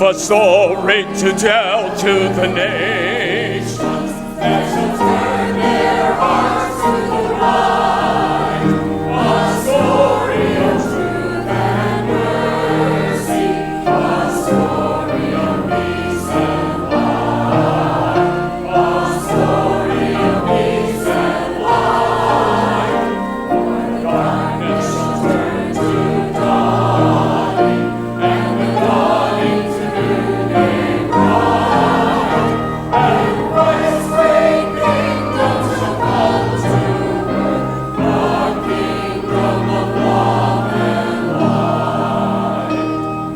Give a story to tell to the nations that shall turn their hearts to the light. A story of truth and mercy, a story of peace and light, a story of peace and light. For the darkness shall turn to dawning, and the dawning to noonday bright. And Christ's great kingdom shall come to earth, the kingdom of love and light.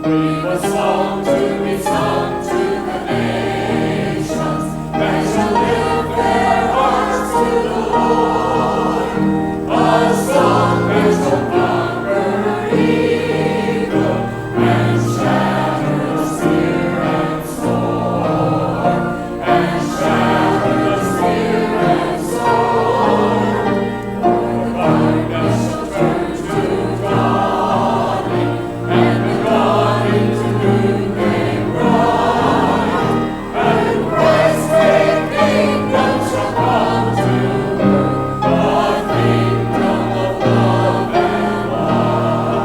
We've a song to be sung to the nations that shall lift their hearts to the Lord. A song that shall conquer evil and shatter the spear and sword, and shatter the spear and sword. For the darkness shall turn to dawning, and the dawning to noonday bright. And Christ's great kingdom shall come to earth, the kingdom of love and light.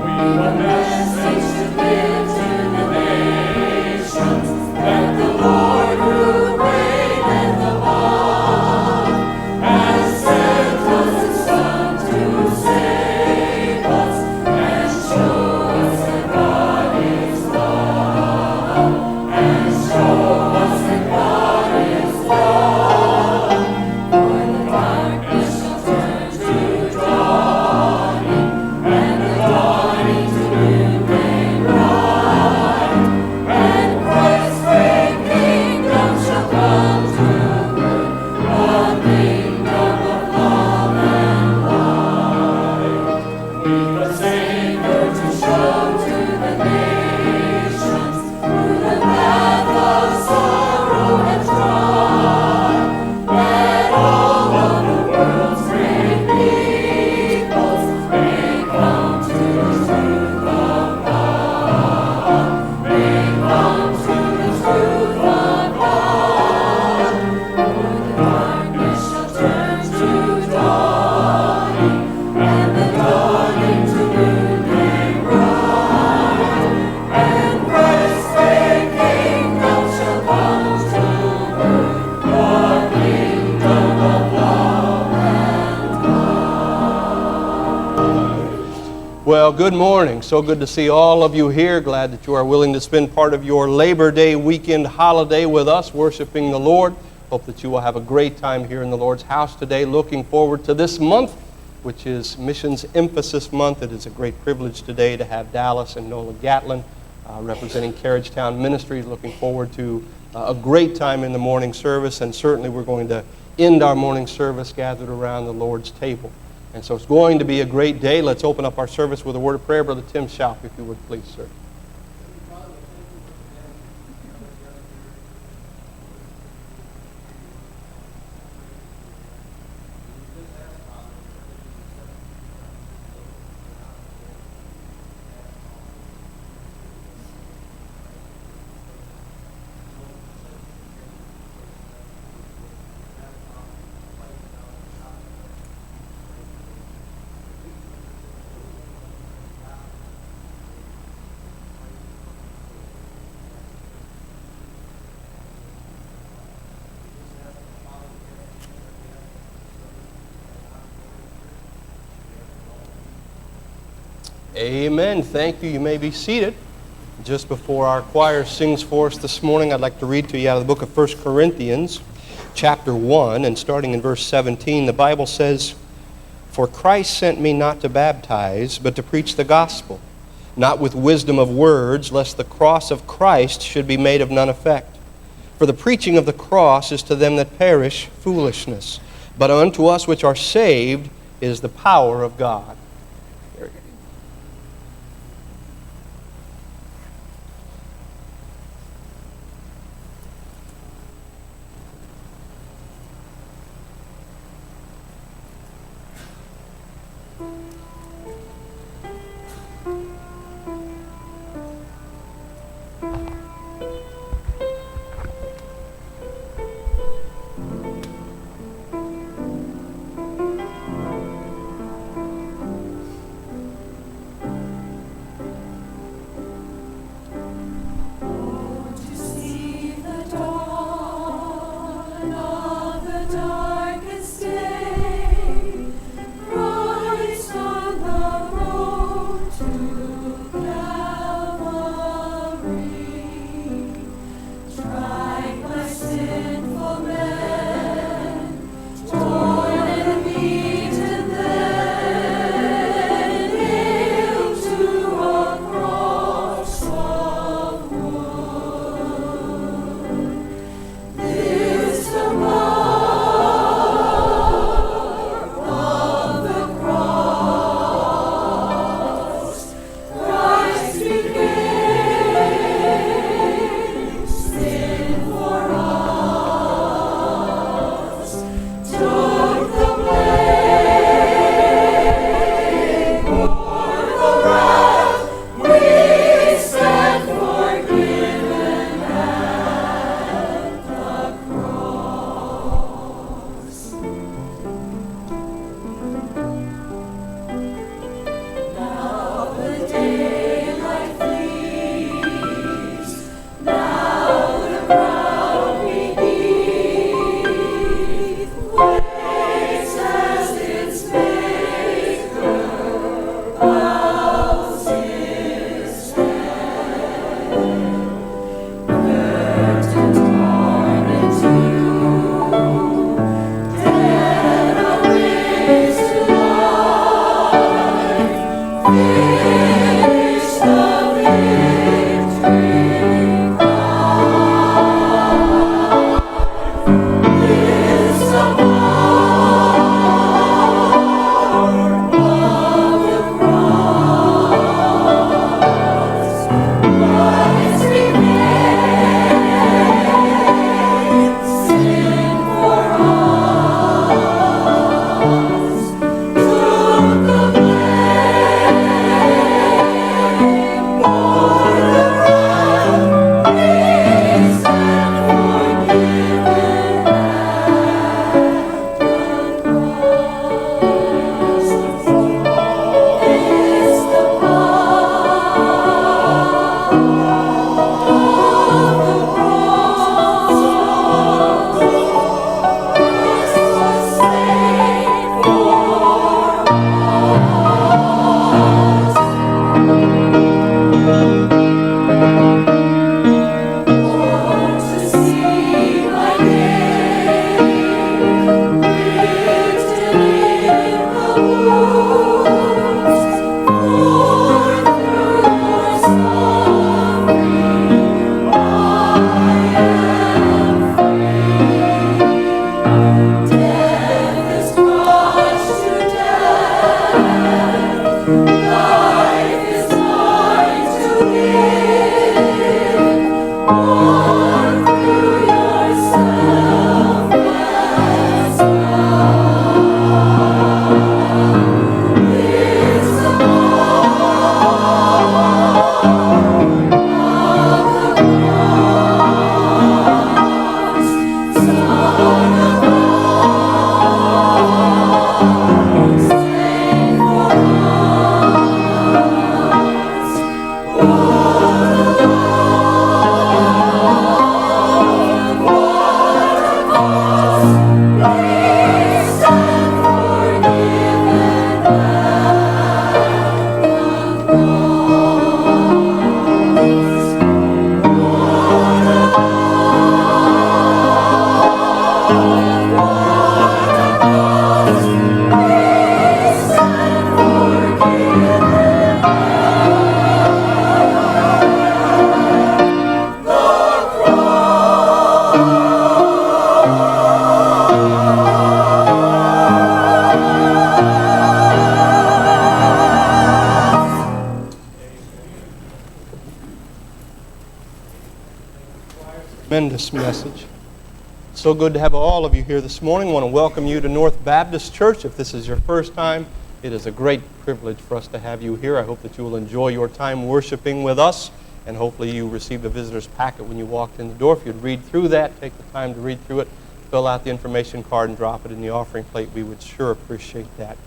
We've a message to give to the nations, that the Lord who reigneth above has sent us His Son to save us and show us that God is love, and show us that God is love. For the darkness shall turn to dawning, and the dawning to noonday bright. And Christ's great kingdom shall come to earth, the kingdom of love and light. We've a Savior to show to the nations, through the path of sorrow and strife, that all of the world's great peoples may come to the truth of God, may come to the truth of God. For the darkness shall turn to dawning, and the dawning to noonday bright. And Christ's great kingdom shall come to earth, the kingdom of love and light. Well, good morning. So good to see all of you here. Glad that you are willing to spend part of your Labor Day weekend holiday with us, worshiping the Lord. Hope that you will have a great time here in the Lord's house today. Looking forward to this month, which is Missions Emphasis Month. It is a great privilege today to have Dallas and Nola Gatlin representing Carriagetown Ministries. Looking forward to a great time in the morning service, and certainly we're going to end our morning service gathered around the Lord's table. And so it's going to be a great day. Let's open up our service with a word of prayer. Brother Tim Schaub, if you would please, sir. Amen. Thank you. You may be seated. Just before our choir sings for us this morning, I'd like to read to you out of the book of 1 Corinthians, chapter 1, and starting in verse 17, the Bible says, "For Christ sent me not to baptize, but to preach the gospel, not with wisdom of words, lest the cross of Christ should be made of none effect. For the preaching of the cross is to them that perish foolishness, but unto us which are saved is the power of God." Tremendous message. So good to have all of you here this morning. I want to welcome you to North Baptist Church. If this is your first time, it is a great privilege for us to have you here. I hope that you will enjoy your time worshiping with us, and hopefully you received a visitor's packet when you walked in the door. If you'd read through that, take the time to read through it, fill out the information card and drop it in the offering plate, we would sure appreciate that.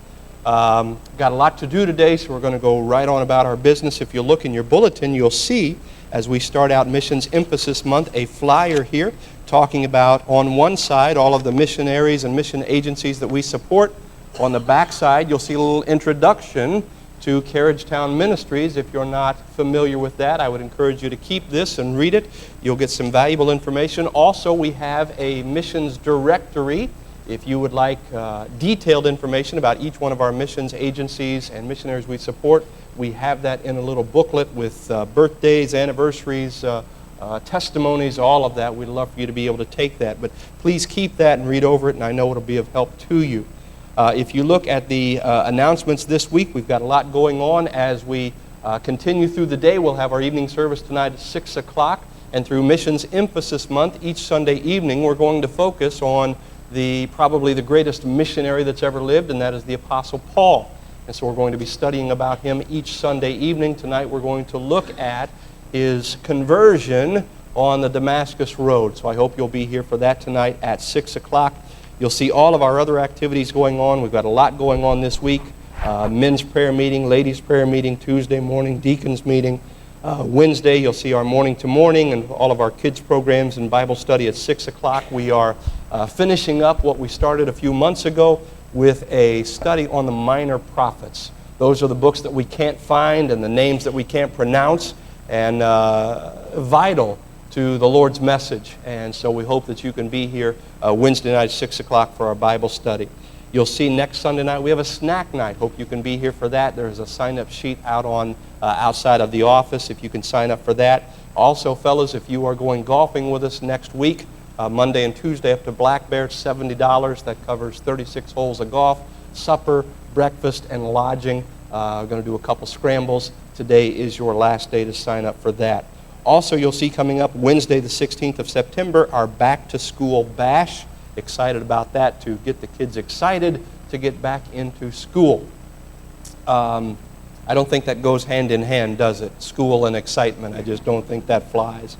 Got a lot to do today, so we're going to go right on about our business. If you look in your bulletin, you'll see, as we start out Missions Emphasis Month, a flyer here talking about, on one side, all of the missionaries and mission agencies that we support. On the back side, you'll see a little introduction to Carriagetown Ministries. If you're not familiar with that, I would encourage you to keep this and read it. You'll get some valuable information. Also, we have a missions directory. If you would like detailed information about each one of our missions agencies and missionaries we support, we have that in a little booklet with birthdays, anniversaries, testimonies, all of that. We'd love for you to be able to take that. But please keep that and read over it, and I know it'll be of help to you. If you look at the announcements this week, we've got a lot going on as we continue through the day. We'll have our evening service tonight at 6 o'clock. And through Missions Emphasis Month, each Sunday evening, we're going to focus on probably the greatest missionary that's ever lived, and that is the Apostle Paul. And so we're going to be studying about him each Sunday evening. Tonight we're going to look at his conversion on the Damascus Road. So I hope you'll be here for that tonight at 6 o'clock. You'll see all of our other activities going on. We've got a lot going on this week. Men's prayer meeting, ladies' prayer meeting, Tuesday morning, deacons meeting. Wednesday, you'll see our morning to morning and all of our kids' programs and Bible study at 6 o'clock. We are finishing up what we started a few months ago with a study on the minor prophets. Those are the books that we can't find and the names that we can't pronounce, and vital to the Lord's message. And so we hope that you can be here Wednesday night at 6 o'clock for our Bible study. You'll see next Sunday night we have a snack night. Hope you can be here for that. There's a sign-up sheet out on outside of the office if you can sign up for that. Also, fellas, if you are going golfing with us next week, Monday and Tuesday up to Black Bear, $70. That covers 36 holes of golf, supper, breakfast, and lodging. We're going to do a couple scrambles. Today is your last day to sign up for that. Also, you'll see coming up Wednesday, the 16th of September, our back-to-school bash. Excited about that, to get the kids excited to get back into school. I don't think that goes hand in hand, does it? School and excitement. I just don't think that flies.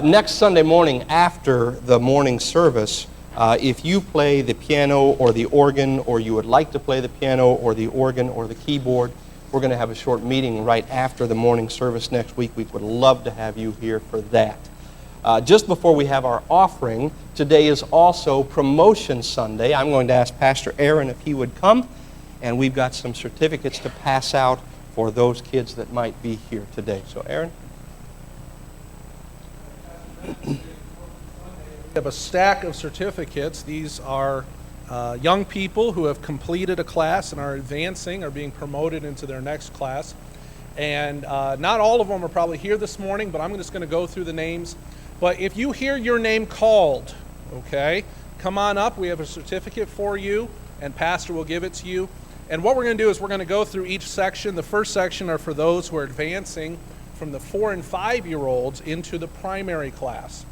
Next Sunday morning after the morning service, if you play the piano or the organ, or you would like to play the piano or the organ or the keyboard, we're going to have a short meeting right after the morning service next week. We would love to have you here for that. Just before we have our offering, today is also Promotion Sunday. I'm going to ask Pastor Aaron if he would come, and we've got some certificates to pass out for those kids that might be here today. So, Aaron? We have a stack of certificates. These are young people who have completed a class and are advancing, are being promoted into their next class. And not all of them are probably here this morning, but I'm just going to go through the names. But if you hear your name called, okay, come on up. We have a certificate for you, and Pastor will give it to you. And what we're going to do is we're going to go through each section. The first section are for those who are advancing from the 4- and 5-year-olds into the primary class.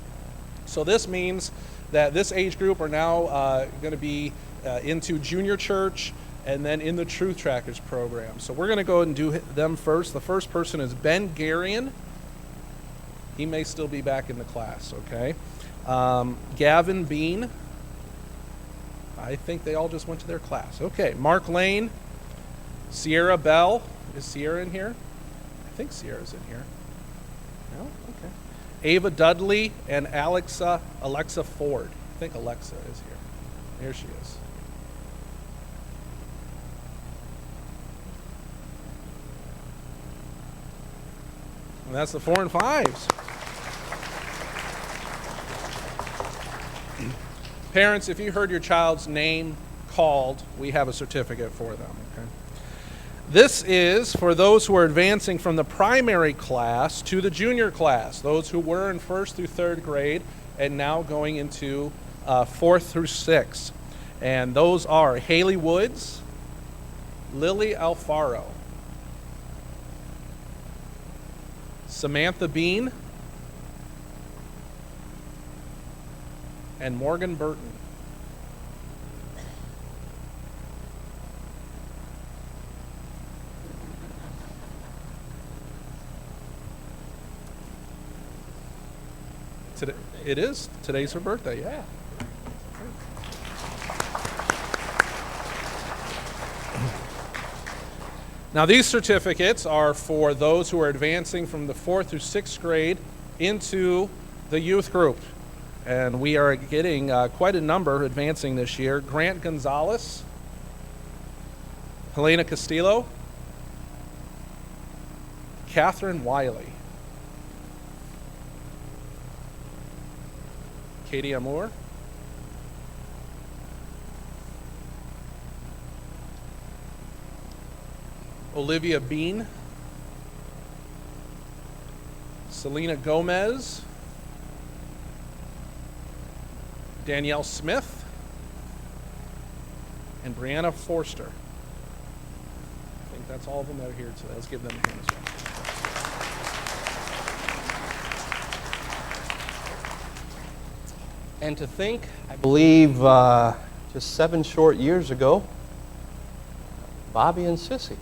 So this means that this age group are now going to be into junior church and then in the Truth Trackers program. So we're going to go and do them first. The first person is Ben Garion. He may still be back in the class, okay? Gavin Bean. I think they all just went to their class. Okay, Mark Lane. Sierra Bell. Is Sierra in here? I think Sierra's in here. No? Okay. Ava Dudley and Alexa Ford. I think Alexa is here. Here she is. And that's the 4 and 5s. Parents, if you heard your child's name called, we have a certificate for them. Okay? This is for those who are advancing from the primary class to the junior class, those who were in 1st through 3rd grade and now going into 4th through 6th. And those are Haley Woods, Lily Alfaro, Samantha Bean, and Morgan Burton. Today, it is. Today's her birthday, yeah. Now, these certificates are for those who are advancing from the 4th through 6th grade into the youth group. And we are getting quite a number advancing this year. Grant Gonzalez, Helena Castillo, Catherine Wiley, Katie Amour, Olivia Bean, Selena Gomez, Danielle Smith, and Brianna Forster. I think that's all of them that are here today. Let's give them a hand as well. And to think, I believe just 7 short years ago, Bobby and Sissy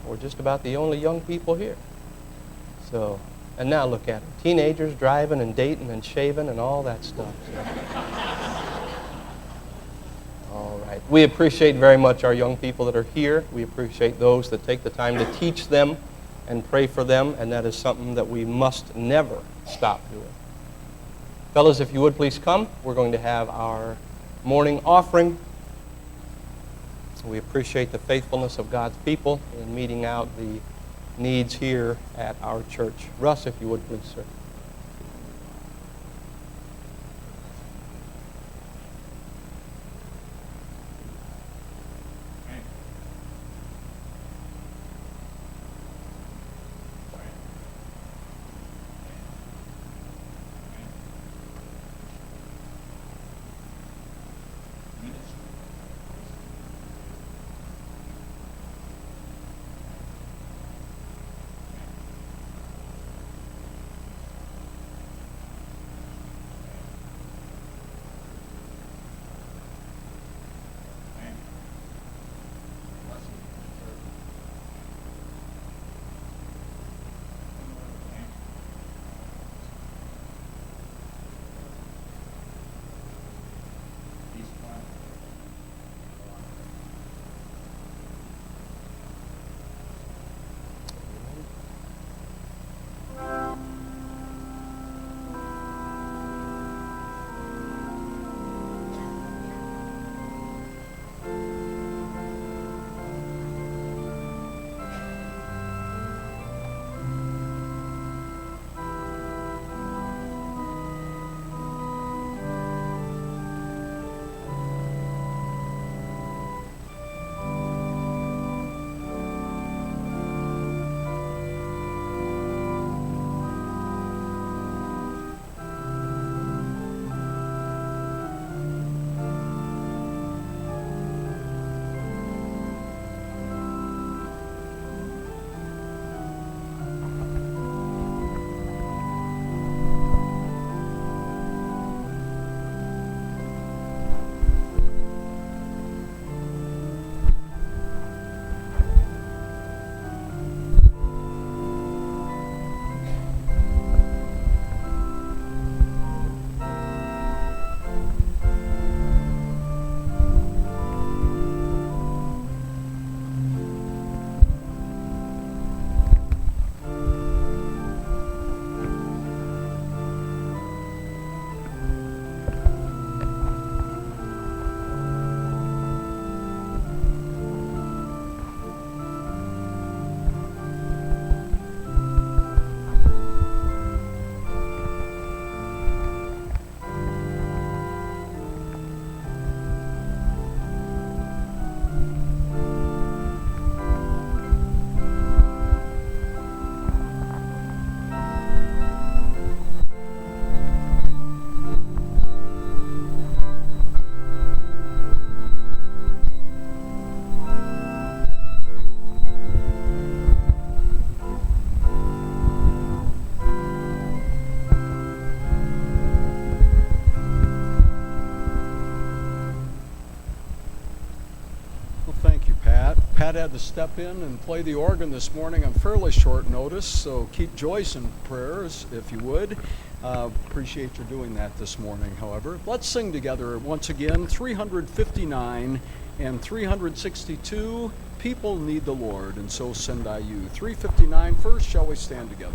were just about the only young people here. So, and now look at them, teenagers driving and dating and shaving and all that stuff. So. All right. We appreciate very much our young people that are here. We appreciate those that take the time to teach them and pray for them, and that is something that we must never stop doing. Fellas, if you would please come. We're going to have our morning offering. We appreciate the faithfulness of God's people in meeting out the needs here at our church. Russ, if you would please, sir. Pat had to step in and play the organ this morning on fairly short notice, so keep Joyce in prayers if you would. Appreciate your doing that this morning, however. Let's sing together once again, 359 and 362, People Need the Lord, and so send I you. 359 first, shall we stand together?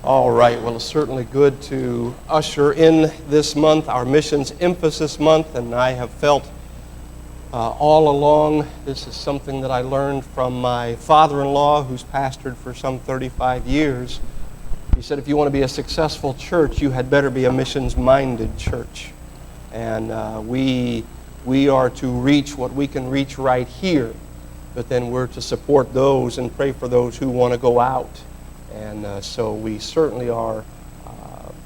All right, well, it's certainly good to usher in this month, our missions emphasis month, and I have felt all along, this is something that I learned from my father-in-law, who's pastored for some 35 years. He said, if you want to be a successful church, you had better be a missions-minded church. And we are to reach what we can reach right here, but then we're to support those and pray for those who want to go out. And so we certainly are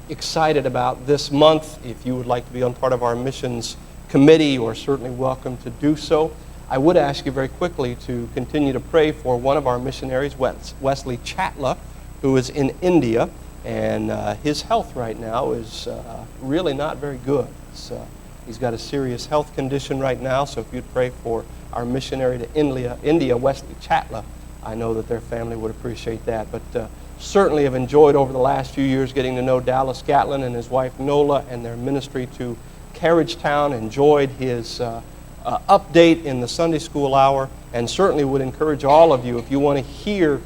excited about this month. If you would like to be on part of our missions committee, you are certainly welcome to do so. I would ask you very quickly to continue to pray for one of our missionaries, Wesley Chatla, who is in India, and his health right now is really not very good. He's got a serious health condition right now, so if you'd pray for our missionary to India, Wesley Chatla, I know that their family would appreciate that. But certainly have enjoyed over the last few years getting to know Dallas Gatlin and his wife Nola and their ministry to Carriagetown. Enjoyed his update in the Sunday school hour, and certainly would encourage all of you, if you want to hear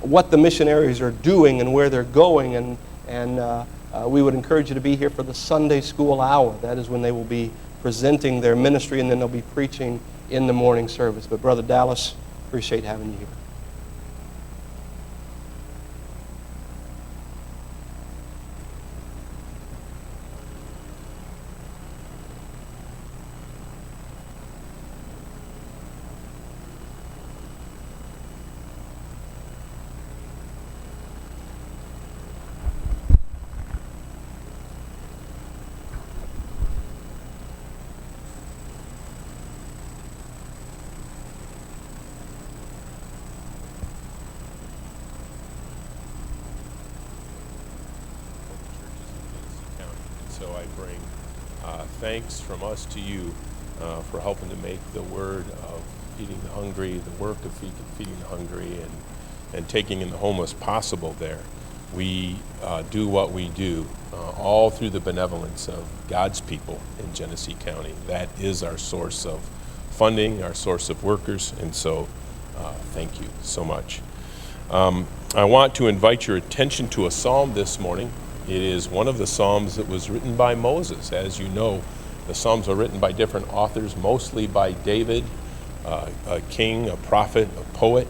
what the missionaries are doing and where they're going, and we would encourage you to be here for the Sunday school hour. That is when they will be presenting their ministry, and then they'll be preaching in the morning service. But Brother Dallas, appreciate having you here. So I bring thanks from us to you for helping to make the word of feeding the hungry, the work of feeding the hungry, and taking in the homeless possible there. We do what we do all through the benevolence of God's people in Genesee County. That is our source of funding, our source of workers, and so thank you so much. I want to invite your attention to a psalm this morning. It is one of the psalms that was written by Moses. As you know, the psalms are written by different authors, mostly by David, a king, a prophet, a poet.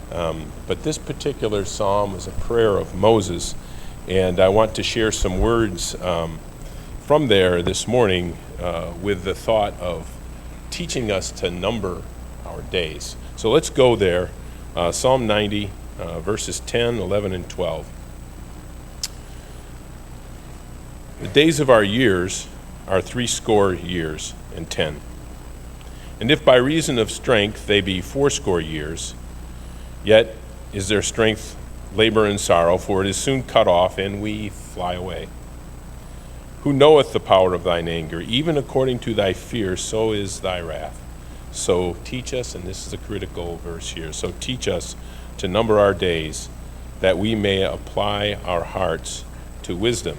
But this particular psalm is a prayer of Moses, and I want to share some words from there this morning with the thought of teaching us to number our days. So let's go there. Psalm 90, verses 10, 11, and 12. The days of our years are 80 years and 10. And if by reason of strength they be 80 years, yet is their strength labor and sorrow, for it is soon cut off, and we fly away. Who knoweth the power of thine anger? Even according to thy fear, so is thy wrath. So teach us, and this is a critical verse here, so teach us to number our days, that we may apply our hearts to wisdom.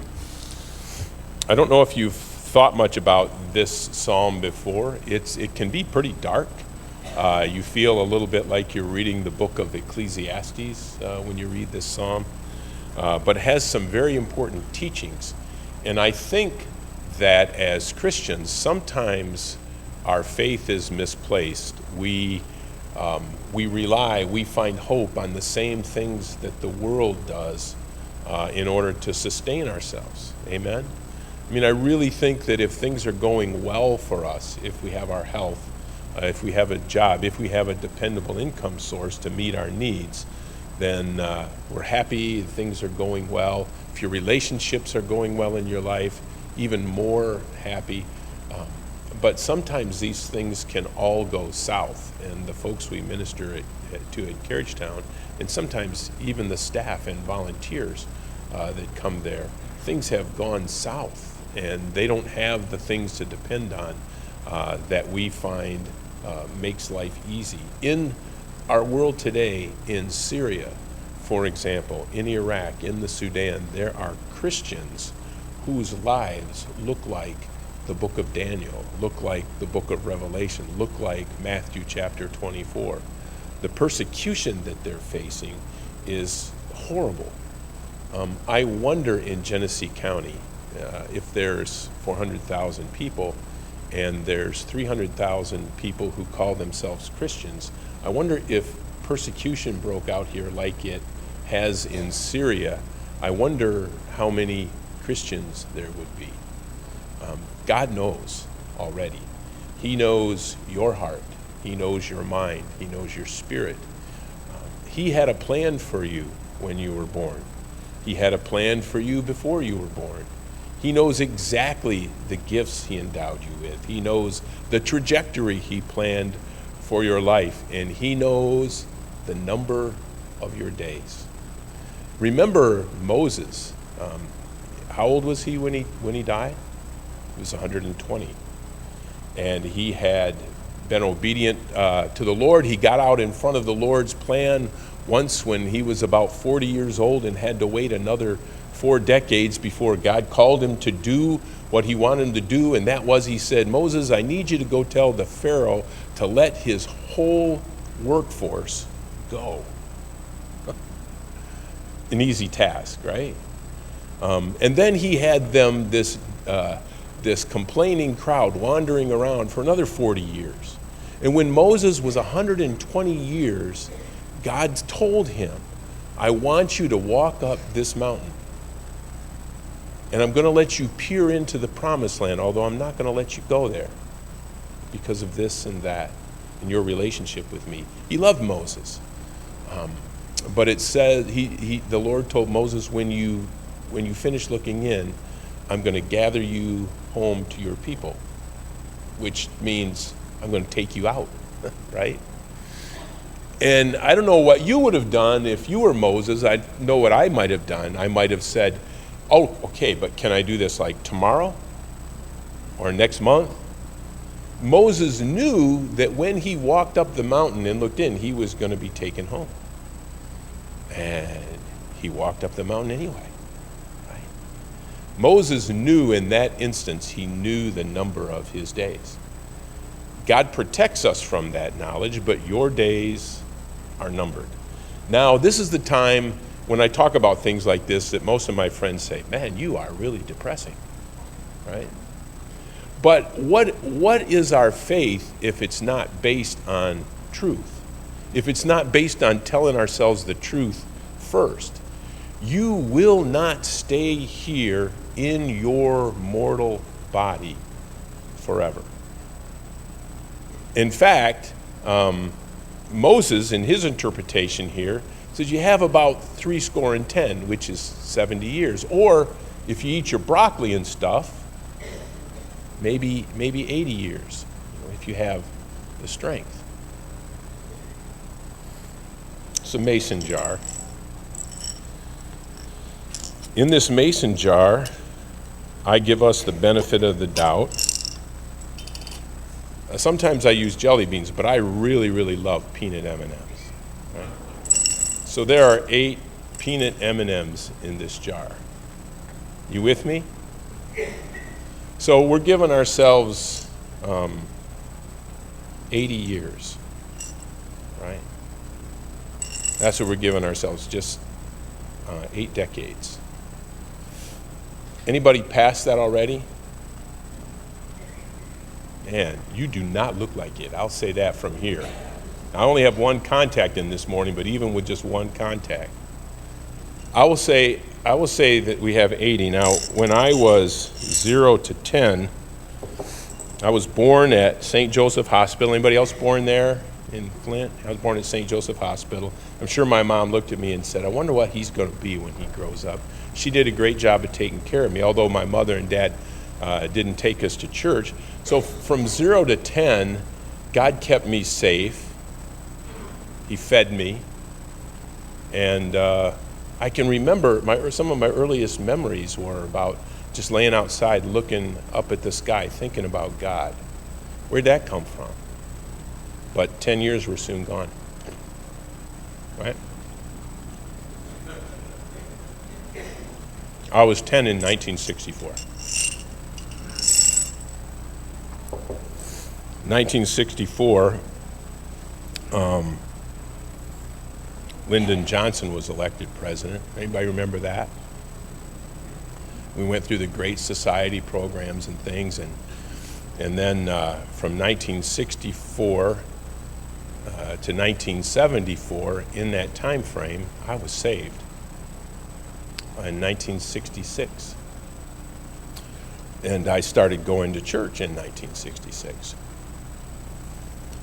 I don't know if you've thought much about this psalm before. It can be pretty dark. You feel a little bit like you're reading the book of Ecclesiastes when you read this psalm, but it has some very important teachings. And I think that as Christians, sometimes our faith is misplaced. We find hope on the same things that the world does in order to sustain ourselves. Amen? I mean, I really think that if things are going well for us, if we have our health, if we have a job, if we have a dependable income source to meet our needs, then we're happy, things are going well. If your relationships are going well in your life, even more happy. But sometimes these things can all go south, and the folks we minister to at Carriagetown, and sometimes even the staff and volunteers that come there, things have gone south, and they don't have the things to depend on that we find makes life easy. In our world today, in Syria, for example, in Iraq, in the Sudan, there are Christians whose lives look like the book of Daniel, look like the book of Revelation, look like Matthew chapter 24. The persecution that they're facing is horrible. I wonder in Genesee County, if there's 400,000 people and there's 300,000 people who call themselves Christians, I wonder if persecution broke out here like it has in Syria, I wonder how many Christians there would be. God knows already. He knows your heart. He knows your mind. He knows your spirit. He had a plan for you when you were born. He had a plan for you before you were born. He knows exactly the gifts he endowed you with. He knows the trajectory he planned for your life, and he knows the number of your days. Remember Moses. How old was he when he died? He was 120. And he had been obedient to the Lord. He got out in front of the Lord's plan once when he was about 40 years old and had to wait another 4 decades before God called him to do what he wanted him to do, and that was, he said, Moses, I need you to go tell the Pharaoh to let his whole workforce go. An easy task, right? And then he had them, this complaining crowd, wandering around for another 40 years. And when Moses was 120 years, God told him, I want you to walk up this mountain. And I'm going to let you peer into the promised land, although I'm not going to let you go there because of this and that in your relationship with me. He loved Moses. But it says, the Lord told Moses, when you finish looking in, I'm going to gather you home to your people, which means I'm going to take you out, right? And I don't know what you would have done if you were Moses. I know what I might have done. I might have said, oh, okay, but can I do this like tomorrow or next month? Moses knew that when he walked up the mountain and looked in, he was going to be taken home. And he walked up the mountain anyway. Right? Moses knew in that instance, he knew the number of his days. God protects us from that knowledge, but your days are numbered. Now, this is the time when I talk about things like this that most of my friends say, man, you are really depressing, right? But what is our faith if it's not based on truth? If it's not based on telling ourselves the truth first? You will not stay here in your mortal body forever. In fact, Moses, in his interpretation here, says you have about 70, which is 70 years. Or if you eat your broccoli and stuff, maybe 80 years, if you have the strength. It's a mason jar. In this mason jar, I give us the benefit of the doubt. Sometimes I use jelly beans, but I really, really love peanut M&Ms. Right? So there are 8 peanut M&Ms in this jar. You with me? So we're giving ourselves 80 years, right? That's what we're giving ourselves, just 8 decades. Anybody past that already? Man, you do not look like it. I'll say that from here. I only have one contact in this morning, but even with just one contact, I will say that we have 80. Now, when I was 0 to 10, I was born at St. Joseph Hospital. Anybody else born there in Flint? I was born at St. Joseph Hospital. I'm sure my mom looked at me and said, I wonder what he's going to be when he grows up. She did a great job of taking care of me, although my mother and dad didn't take us to church. So from 0 to 10, God kept me safe. He fed me. And I can remember some of my earliest memories were about just laying outside, looking up at the sky, thinking about God. Where'd that come from? But 10 years were soon gone. Right? I was 10 in 1964. 1964, Lyndon Johnson was elected president. Anybody remember that? We went through the Great Society programs and things, and then from 1964 to 1974, in that time frame, I was saved. In 1966. And I started going to church in 1966.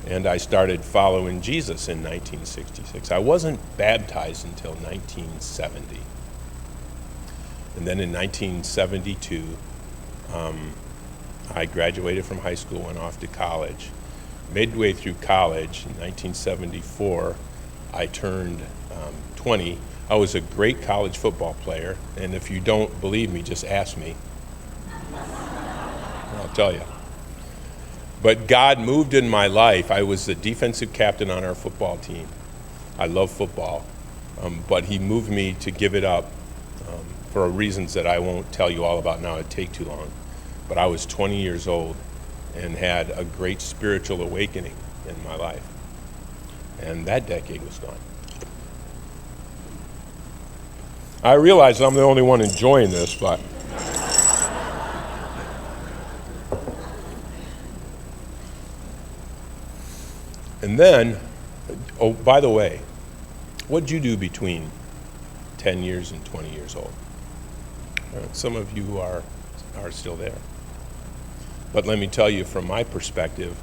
And I started following Jesus in 1966. I wasn't baptized until 1970. And then in 1972, I graduated from high school, went off to college. Midway through college, in 1974, I turned 20. I was a great college football player, and if you don't believe me, just ask me. I'll tell you. But God moved in my life. I was the defensive captain on our football team. I love football, but he moved me to give it up for reasons that I won't tell you all about now. It'd take too long. But I was 20 years old and had a great spiritual awakening in my life. And that decade was gone. I realize I'm the only one enjoying this, but and then, oh, by the way, what'd you do between 10 years and 20 years old? Some of you are still there. But let me tell you, from my perspective,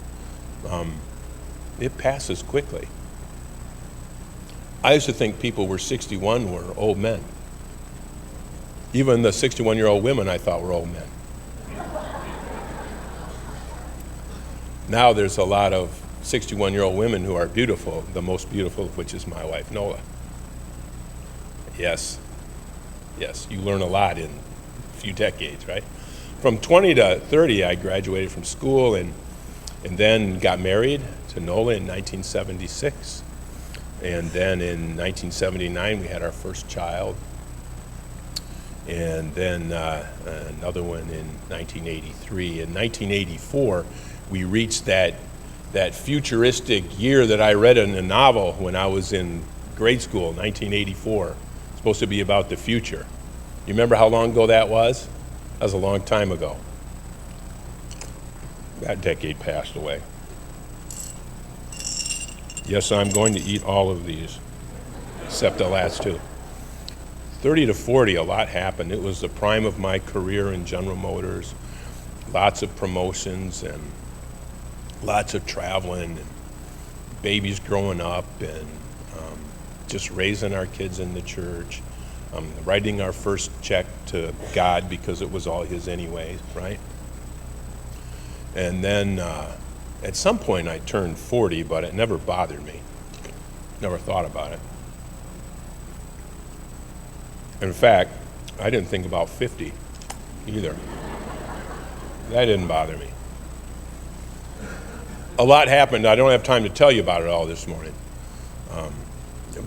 it passes quickly. I used to think people were 61 were old men. Even the 61-year-old women I thought were old men. Now there's a lot of 61-year-old women who are beautiful, the most beautiful of which is my wife, Nola. Yes, you learn a lot in a few decades, right? From 20 to 30, I graduated from school and then got married to Nola in 1976. And then in 1979, we had our first child. And then another one in 1983. In 1984, we reached that futuristic year that I read in a novel when I was in grade school, 1984. It's supposed to be about the future. You remember how long ago that was? That was a long time ago. That decade passed away. Yes, I'm going to eat all of these, except the last two. 30 to 40, a lot happened. It was the prime of my career in General Motors. Lots of promotions and lots of traveling and babies growing up and just raising our kids in the church, writing our first check to God because it was all his anyways, right? And then at some point I turned 40, but it never bothered me. Never thought about it. In fact, I didn't think about 50 either. That didn't bother me. A lot happened. I don't have time to tell you about it all this morning.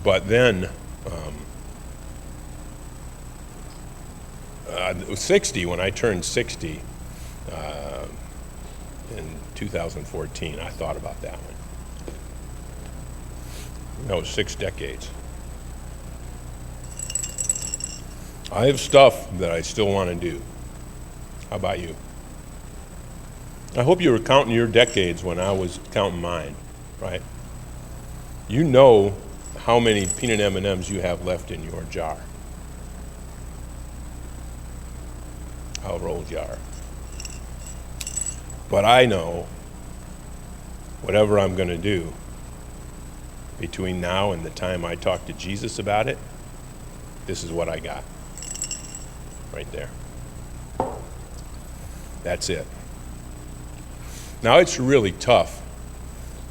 But then, 60, when I turned 60 in 2014, I thought about that one. That was 6 decades. I have stuff that I still want to do. How about you? I hope you were counting your decades when I was counting mine, right? You know how many peanut M&Ms you have left in your jar. However old you are. But I know whatever I'm going to do between now and the time I talk to Jesus about it, this is what I got. Right there. That's it. Now it's really tough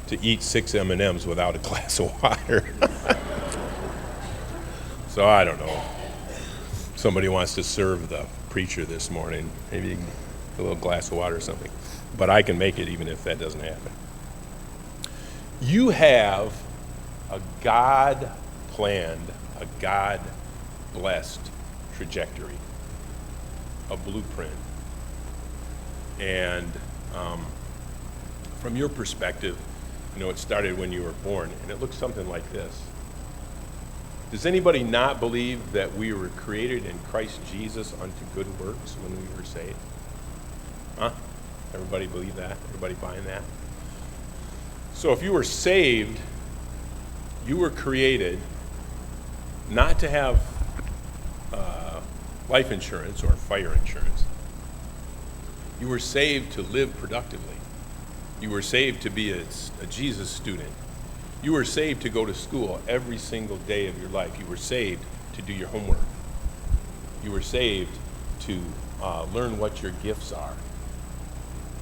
to eat 6 M&Ms without a glass of water. So I don't know. Somebody wants to serve the preacher this morning. Maybe a little glass of water or something. But I can make it even if that doesn't happen. You have a God-planned, a God-blessed trajectory. A blueprint. And from your perspective, it started when you were born, and it looks something like this. Does anybody not believe that we were created in Christ Jesus unto good works when we were saved? Huh? Everybody believe that? Everybody buying that? So if you were saved, you were created not to have life insurance or fire insurance. You were saved to live productively. You were saved to be a Jesus student. You were saved to go to school every single day of your life. You were saved to do your homework. You were saved to learn what your gifts are.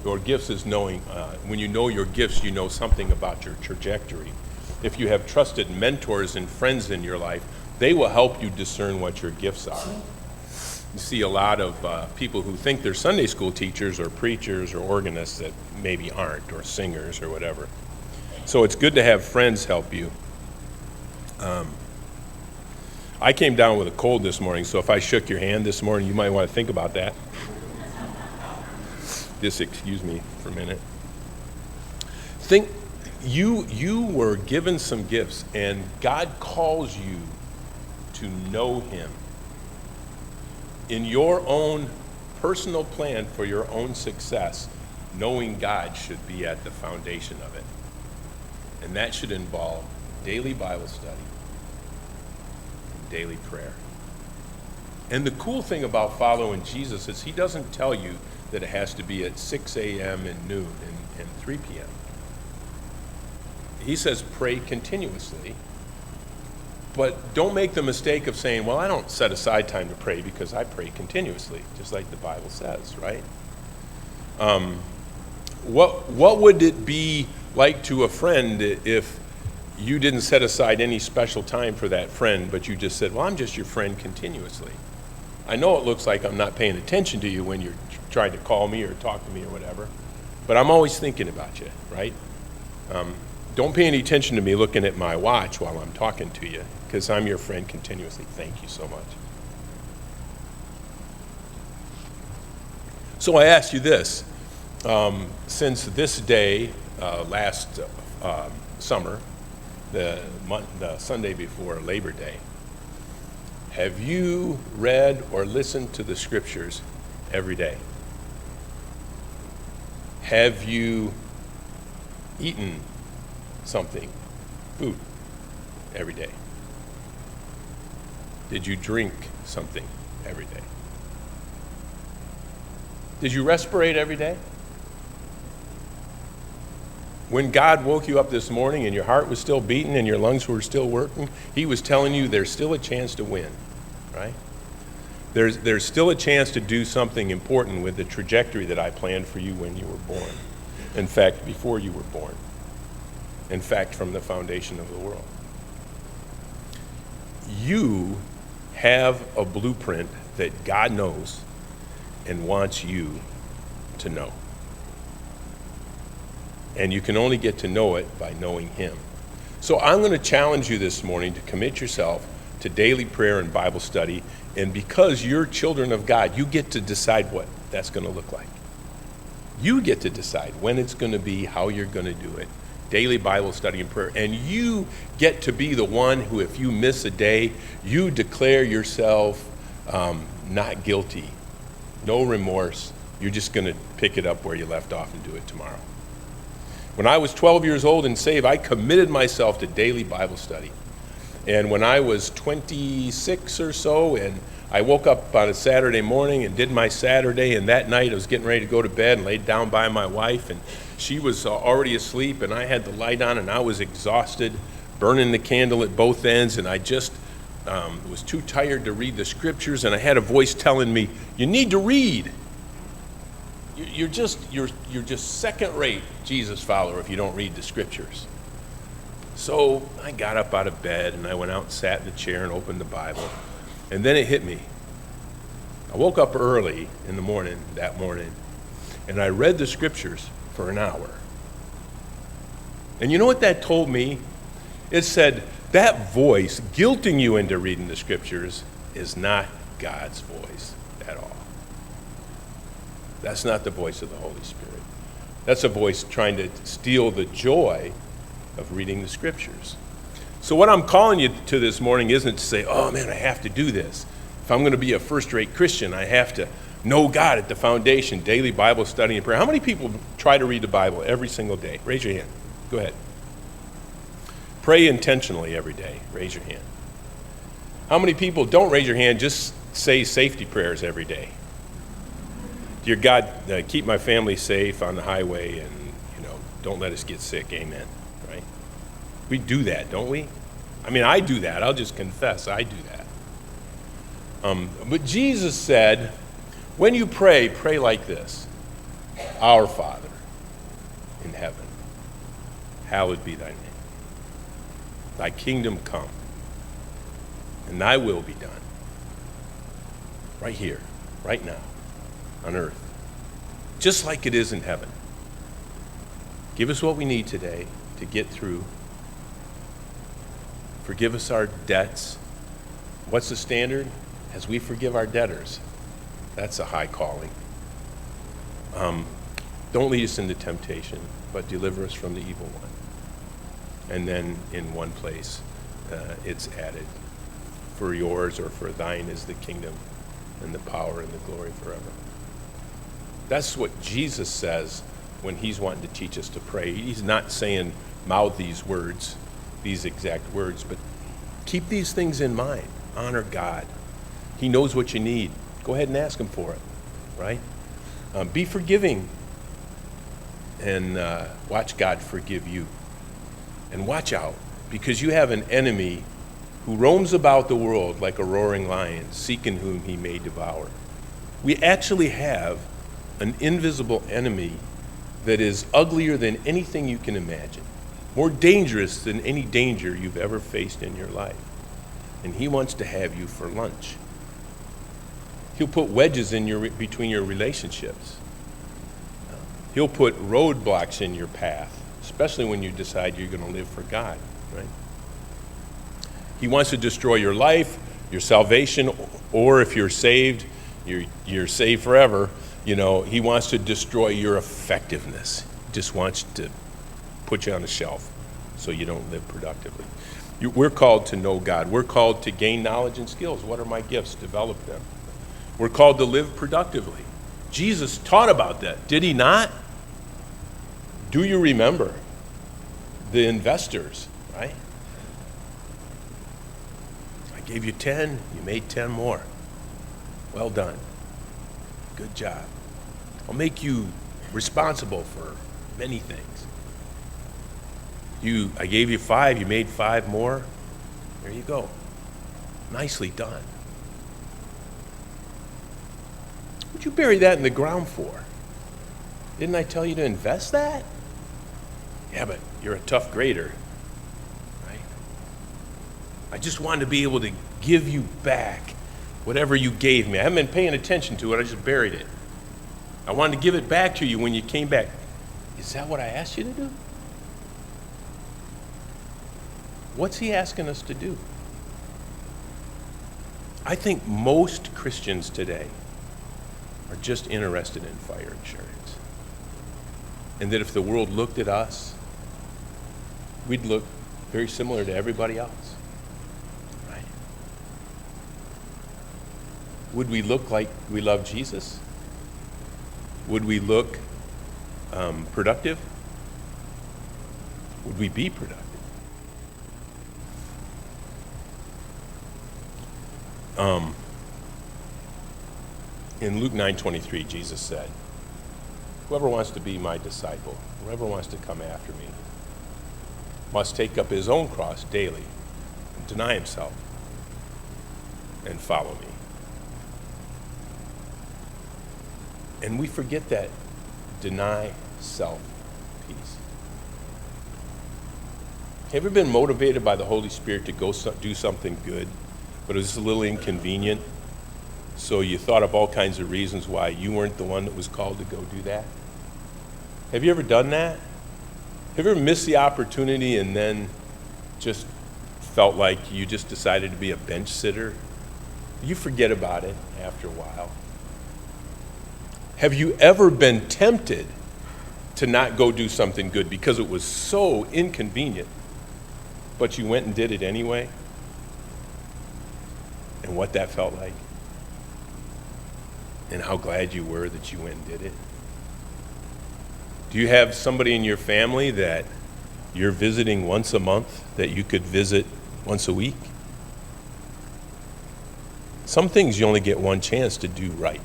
Your gifts is knowing, when you know your gifts, you know something about your trajectory. If you have trusted mentors and friends in your life, they will help you discern what your gifts are. You see a lot of people who think they're Sunday school teachers or preachers or organists that maybe aren't, or singers or whatever. So it's good to have friends help you. I came down with a cold this morning, so if I shook your hand this morning, you might want to think about that. Just excuse me for a minute. Think, you were given some gifts, and God calls you to know him. In your own personal plan for your own success, knowing God should be at the foundation of it. And that should involve daily Bible study, and daily prayer. And the cool thing about following Jesus is he doesn't tell you that it has to be at 6 a.m. and noon and 3 p.m. He says pray continuously, but don't make the mistake of saying, well, I don't set aside time to pray because I pray continuously, just like the Bible says, right? What would it be like to a friend if you didn't set aside any special time for that friend, but you just said, well, I'm just your friend continuously? I know it looks like I'm not paying attention to you when you're trying to call me or talk to me or whatever, but I'm always thinking about you, right? Don't pay any attention to me looking at my watch while I'm talking to you, because I'm your friend continuously. Thank you so much. So I ask you this. Since this day, last summer, the Sunday before Labor Day, have you read or listened to the scriptures every day? Have you eaten something, food, every day? Did you drink something every day? Did you respirate every day? When God woke you up this morning and your heart was still beating and your lungs were still working, he was telling you there's still a chance to win, right? There's still a chance to do something important with the trajectory that I planned for you when you were born. In fact, before you were born. In fact, from the foundation of the world. You have a blueprint that God knows and wants you to know. And you can only get to know it by knowing him. So I'm going to challenge you this morning to commit yourself to daily prayer and Bible study. And because you're children of God, you get to decide what that's going to look like. You get to decide when it's going to be, how you're going to do it. Daily Bible study and prayer. And you get to be the one who, if you miss a day, you declare yourself not guilty. No remorse. You're just going to pick it up where you left off and do it tomorrow. When I was 12 years old and saved, I committed myself to daily Bible study. And when I was 26 or so, and I woke up on a Saturday morning and did my Saturday, and that night I was getting ready to go to bed and laid down by my wife, and she was already asleep, and I had the light on, and I was exhausted, burning the candle at both ends, and I just was too tired to read the scriptures, and I had a voice telling me, you need to read. You're just second-rate Jesus follower if you don't read the scriptures. So I got up out of bed and I went out and sat in the chair and opened the Bible. And then it hit me. I woke up early in the morning, that morning, and I read the scriptures for an hour. And you know what that told me? It said, that voice guilting you into reading the scriptures is not God's voice at all. That's not the voice of the Holy Spirit. That's a voice trying to steal the joy of reading the scriptures. So what I'm calling you to this morning isn't to say, oh man, I have to do this. If I'm going to be a first-rate Christian, I have to know God at the foundation, daily Bible study and prayer. How many people try to read the Bible every single day? Raise your hand. Go ahead. Pray intentionally every day. Raise your hand. How many people don't raise your hand, just say safety prayers every day? Dear God, keep my family safe on the highway and, don't let us get sick. Amen. Right? We do that, don't we? I mean, I do that. I'll just confess I do that. But Jesus said, when you pray, pray like this. Our Father in heaven, hallowed be thy name. Thy kingdom come, and thy will be done. Right here, right now, on earth, just like it is in heaven. Give us what we need today to get through. Forgive us our debts. What's the standard? As we forgive our debtors. That's a high calling. Don't lead us into temptation, but deliver us from the evil one. And then in one place, it's added, for yours or for thine is the kingdom and the power and the glory forever. That's what Jesus says when he's wanting to teach us to pray. He's not saying mouth these words, these exact words, but keep these things in mind. Honor God. He knows what you need. Go ahead and ask him for it, right? Be forgiving, and watch God forgive you. And watch out, because you have an enemy who roams about the world like a roaring lion, seeking whom he may devour. We actually have an invisible enemy that is uglier than anything you can imagine, more dangerous than any danger you've ever faced in your life. And he wants to have you for lunch. He'll put wedges in between your relationships. He'll put roadblocks in your path, especially when you decide you're going to live for God, right? He wants to destroy your life, your salvation, or if you're saved, you're saved forever. You know, he wants to destroy your effectiveness. He just wants to put you on a shelf so you don't live productively. We're called to know God. We're called to gain knowledge and skills. What are my gifts? Develop them. We're called to live productively. Jesus taught about that, did he not? Do you remember the investors, right? I gave you 10, you made 10 more. Well done. Good job. I'll make you responsible for many things. I gave you 5, you made 5 more. There you go. Nicely done. What'd you bury that in the ground for? Didn't I tell you to invest that? Yeah, but you're a tough grader, right? I just wanted to be able to give you back whatever you gave me. I haven't been paying attention to it. I just buried it. I wanted to give it back to you when you came back. Is that what I asked you to do? What's he asking us to do? I think most Christians today are just interested in fire insurance. And that if the world looked at us, we'd look very similar to everybody else, right? Would we look like we love Jesus? Would we look productive? Would we be productive? In Luke 9:23, Jesus said, whoever wants to be my disciple, whoever wants to come after me, must take up his own cross daily and deny himself and follow me. And we forget that deny self piece. Have you ever been motivated by the Holy Spirit to go do something good, but it was a little inconvenient? So you thought of all kinds of reasons why you weren't the one that was called to go do that? Have you ever done that? Have you ever missed the opportunity and then just felt like you just decided to be a bench sitter? You forget about it after a while. Have you ever been tempted to not go do something good because it was so inconvenient, but you went and did it anyway? And what that felt like? And how glad you were that you went and did it? Do you have somebody in your family that you're visiting once a month that you could visit once a week? Some things you only get one chance to do right.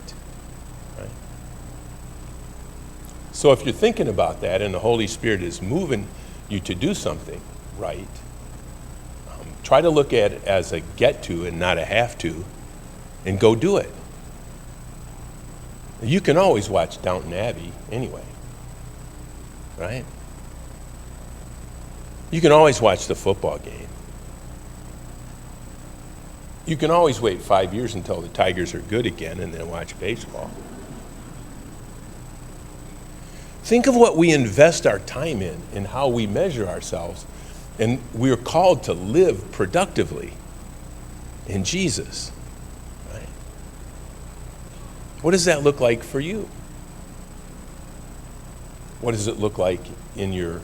So if you're thinking about that and the Holy Spirit is moving you to do something right, try to look at it as a get to and not a have to, and go do it. You can always watch Downton Abbey anyway, right? You can always watch the football game. You can always wait 5 years until the Tigers are good again and then watch baseball. Think of what we invest our time in and how we measure ourselves. And we're called to live productively. in Jesus. Right? What does that look like for you? What does it look like in your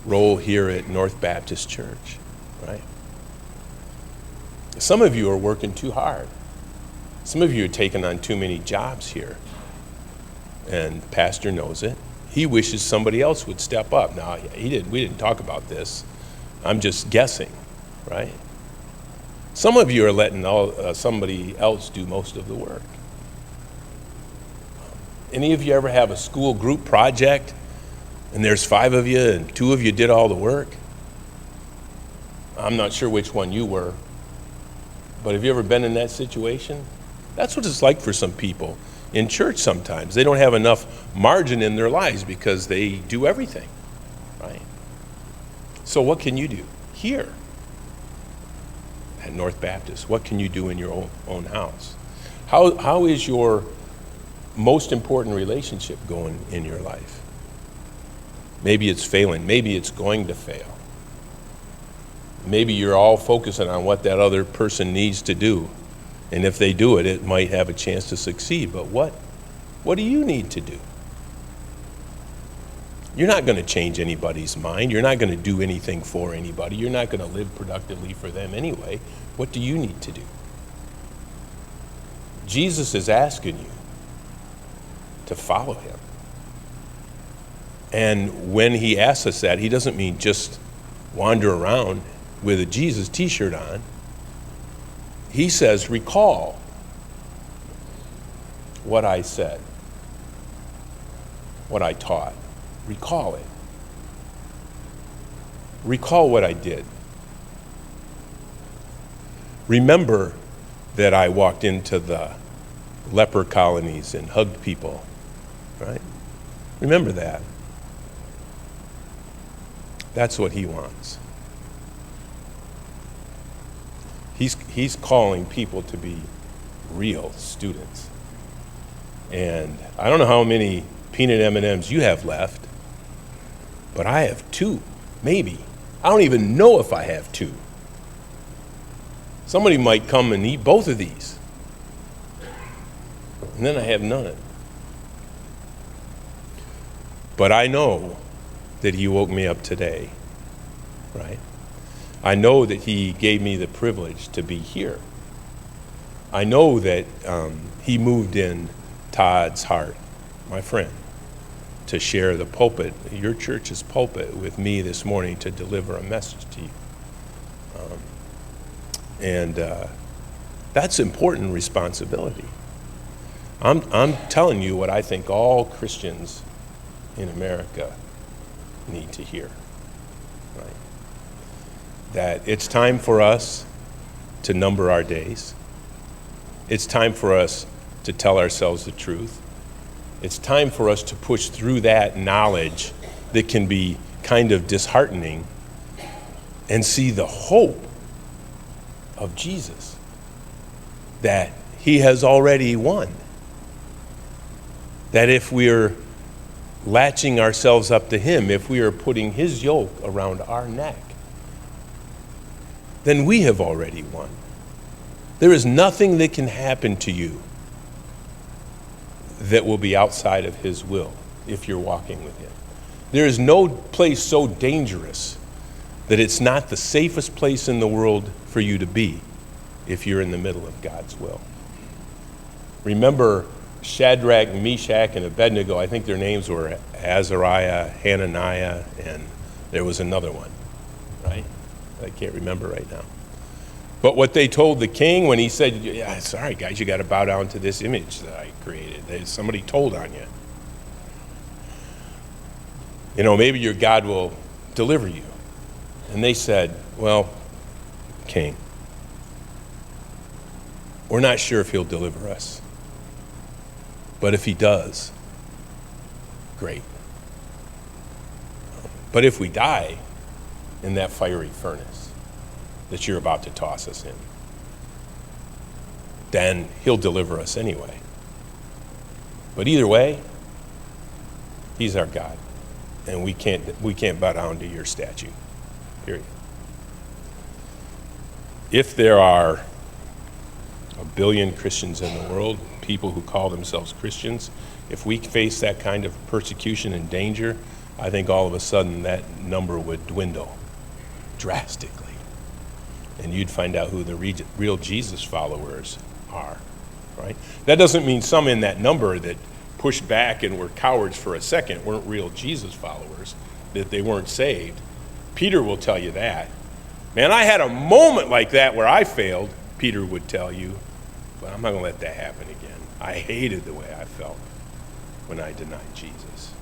role here at North Baptist Church? Right? Some of you are working too hard. Some of you are taking on too many jobs here. And Pastor knows it. He wishes somebody else would step up. Now, we didn't talk about this. I'm just guessing, right? Some of you are letting somebody else do most of the work. Any of you ever have a school group project and there's 5 of you and 2 of you did all the work? I'm not sure which one you were, but have you ever been in that situation? That's what it's like for some people in church sometimes. They don't have enough margin in their lives because they do everything, right? So what can you do here at North Baptist? What can you do in your own house? How is your most important relationship going in your life? Maybe it's failing. Maybe it's going to fail. Maybe you're all focusing on what that other person needs to do. And if they do it, it might have a chance to succeed. But what do you need to do? You're not going to change anybody's mind. You're not going to do anything for anybody. You're not going to live productively for them anyway. What do you need to do? Jesus is asking you to follow him. And when he asks us that, he doesn't mean just wander around with a Jesus t-shirt on. He says, recall what I said, what I taught. Recall it. Recall what I did. Remember that I walked into the leper colonies and hugged people, right? Remember that. That's what he wants. He's calling people to be real students. And I don't know how many peanut M&Ms you have left, but I have 2, maybe. I don't even know if I have 2. Somebody might come and eat both of these. And then I have none. But I know that he woke me up today, right? I know that he gave me the privilege to be here. I know that he moved in Todd's heart, my friend, to share the pulpit, your church's pulpit, with me this morning to deliver a message to you. That's important responsibility. I'm telling you what I think all Christians in America need to hear, right? That it's time for us to number our days. It's time for us to tell ourselves the truth. It's time for us to push through that knowledge that can be kind of disheartening and see the hope of Jesus, that he has already won. That if we're latching ourselves up to him, if we are putting his yoke around our neck, then we have already won. There is nothing that can happen to you that will be outside of his will if you're walking with him. There is no place so dangerous that it's not the safest place in the world for you to be if you're in the middle of God's will. Remember Shadrach, Meshach, and Abednego. I think their names were Azariah, Hananiah, and there was another one, right? I can't remember right now. But what they told the king when he said, yeah, sorry guys, you got to bow down to this image that I created. Somebody told on you. You know, maybe your God will deliver you. And they said, well, king, we're not sure if he'll deliver us. But if he does, great. But if we die in that fiery furnace that you're about to toss us in, then he'll deliver us anyway. But either way, he's our God, and we can't bow down to your statue, period. If there are a billion Christians in the world, people who call themselves Christians, if we face that kind of persecution and danger, I think all of a sudden that number would dwindle drastically. And you'd find out who the real Jesus followers are, right? That doesn't mean some in that number that pushed back and were cowards for a second weren't real Jesus followers, that they weren't saved. Peter will tell you that. Man, I had a moment like that where I failed, Peter would tell you, but I'm not going to let that happen again. I hated the way I felt when I denied Jesus.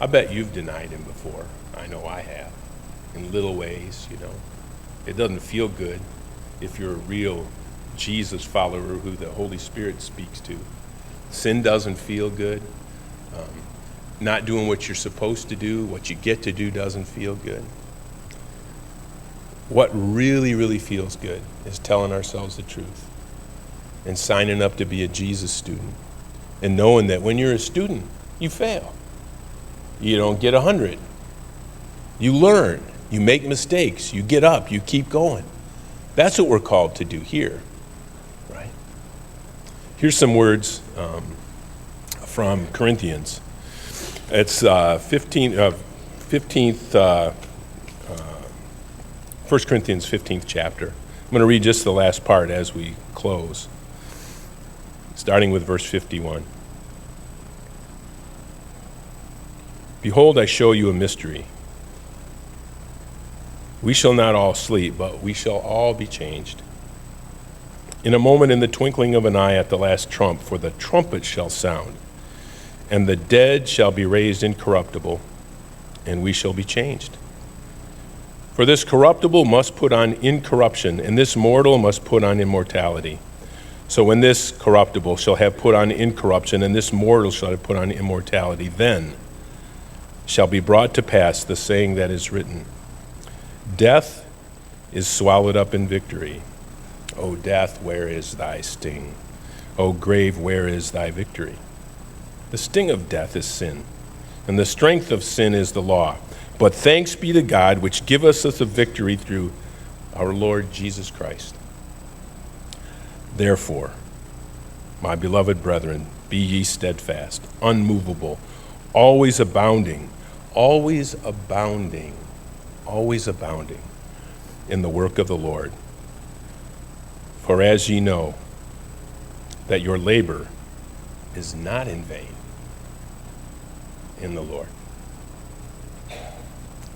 I bet you've denied him before. I know I have, in little ways, you know. It doesn't feel good if you're a real Jesus follower who the Holy Spirit speaks to. Sin doesn't feel good. Not doing what you're supposed to do, what you get to do doesn't feel good. What really, really feels good is telling ourselves the truth and signing up to be a Jesus student and knowing that when you're a student, you fail. You don't get 100. You learn. You make mistakes. You get up. You keep going. That's what we're called to do here, right? Here's some words from Corinthians. It's 1 Corinthians 15th chapter. I'm going to read just the last part as we close, starting with verse 51. Behold, I show you a mystery. We shall not all sleep, but we shall all be changed. In a moment, in the twinkling of an eye, at the last trump, for the trumpet shall sound, and the dead shall be raised incorruptible, and we shall be changed. For this corruptible must put on incorruption, and this mortal must put on immortality. So when this corruptible shall have put on incorruption, and this mortal shall have put on immortality, then shall be brought to pass the saying that is written, Death is swallowed up in victory. O death, where is thy sting? O grave, where is thy victory? The sting of death is sin, and the strength of sin is the law. But thanks be to God, which giveth us a victory through our Lord Jesus Christ. Therefore, my beloved brethren, be ye steadfast, unmovable, always abounding in the work of the Lord. For as ye know, that your labor is not in vain in the Lord.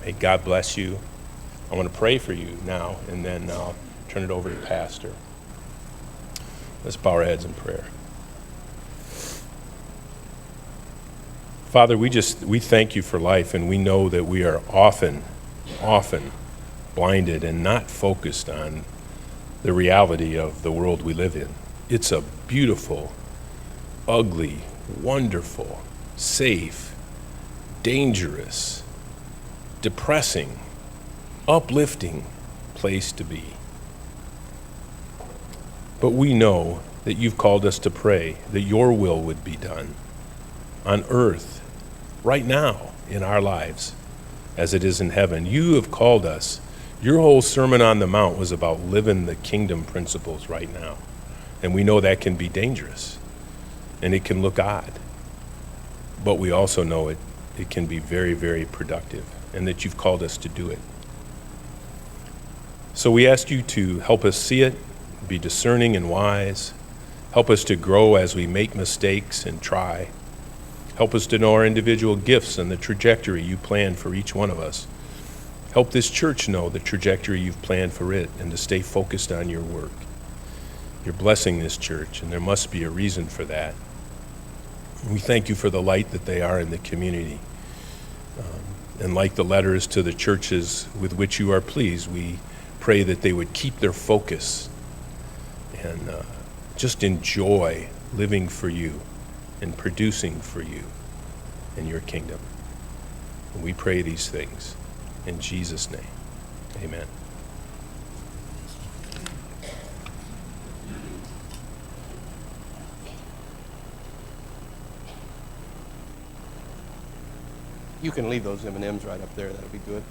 May God bless you. I want to pray for you now, and then I'll turn it over to Pastor. Let's bow our heads in prayer. Father, we thank you for life, and we know that we are often blinded and not focused on the reality of the world we live in. It's a beautiful, ugly, wonderful, safe, dangerous, depressing, uplifting place to be. But we know that you've called us to pray that your will would be done on earth, right now, in our lives, as it is in heaven. You have called us. Your whole Sermon on the Mount was about living the kingdom principles right now. And we know that can be dangerous, and it can look odd. But we also know it can be very, very productive, and that you've called us to do it. So we ask you to help us see it, be discerning and wise. Help us to grow as we make mistakes and try. Help us to know our individual gifts and the trajectory you plan for each one of us. Help this church know the trajectory you've planned for it and to stay focused on your work. You're blessing this church, and there must be a reason for that. We thank you for the light that they are in the community. And like the letters to the churches with which you are pleased, we pray that they would keep their focus and just enjoy living for you and producing for you in your kingdom. And we pray these things in Jesus' name. Amen. You can leave those M&Ms right up there. That'll be good.